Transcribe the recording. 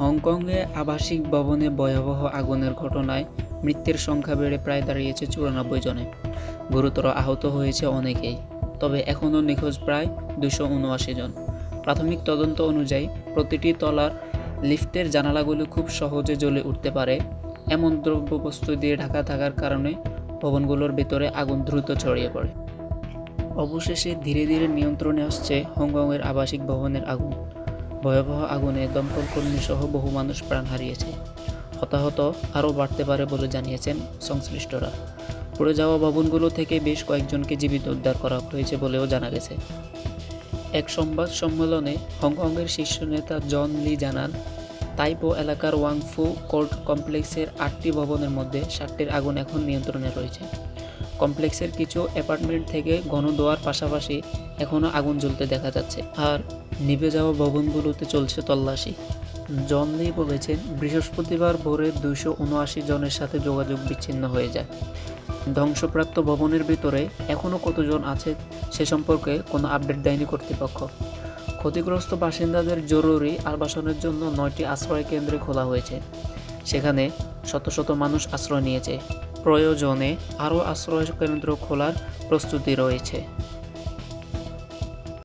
হংকংয়ে আবাসিক ভবনে ভয়াবহ আগুনের ঘটনায় মৃতের সংখ্যা বেড়ে প্রায় দাঁড়িয়েছে 94 জনে। গুরুতর আহত হয়েছে অনেকেই, তবে এখনও নিখোঁজ প্রায় 279 জন। প্রাথমিক তদন্ত অনুযায়ী প্রতিটি তলার লিফটের জানালাগুলো খুব সহজে জ্বলে উঠতে পারে এমন দ্রব্যবস্তু দিয়ে ঢাকা থাকার কারণে ভবনগুলোর ভেতরে আগুন দ্রুত ছড়িয়ে পড়ে। অবশেষে ধীরে ধীরে নিয়ন্ত্রণে আসছে হংকংয়ের আবাসিক ভবনের আগুন। ভয়াবহ আগুনে দমকল কর্মীসহ বহু মানুষ প্রাণ হারিয়েছে। হতাহত আরও বাড়তে পারে বলে জানিয়েছেন সংশ্লিষ্টরা। পুড়ে যাওয়া ভবনগুলো থেকে বেশ কয়েকজনকে জীবিত উদ্ধার করা হয়েছে বলেও জানা গেছে। এক সংবাদ সম্মেলনে হংকংয়ের শীর্ষ নেতা জন লি জানান, তাইপো এলাকার ওয়াংফু কোর্ট কমপ্লেক্সের 8টি ভবনের মধ্যে 7টির আগুন এখন নিয়ন্ত্রণে রয়েছে। কমপ্লেক্সের কিছু অ্যাপার্টমেন্ট থেকে ঘন ধোঁয়ার পাশাপাশি এখনও আগুন জ্বলতে দেখা যাচ্ছে, আর নিভে যাওয়া ভবনগুলোতে চলছে তল্লাশি। জন লি বলেছেন, বৃহস্পতিবার ভোরে 279 জনের সাথে যোগাযোগ বিচ্ছিন্ন হয়ে যায়। ধ্বংসপ্রাপ্ত ভবনের ভিতরে এখনও কতজন আছে সে সম্পর্কে কোনো আপডেট দেয়নি কর্তৃপক্ষ। ক্ষতিগ্রস্ত বাসিন্দাদের জরুরি আবাসনের জন্য 9টি আশ্রয় কেন্দ্র খোলা হয়েছে। সেখানে শত শত মানুষ আশ্রয় নিয়েছে। প্রয়োজনে আরও আশ্রয় কেন্দ্র খোলার প্রস্তুতি রয়েছে।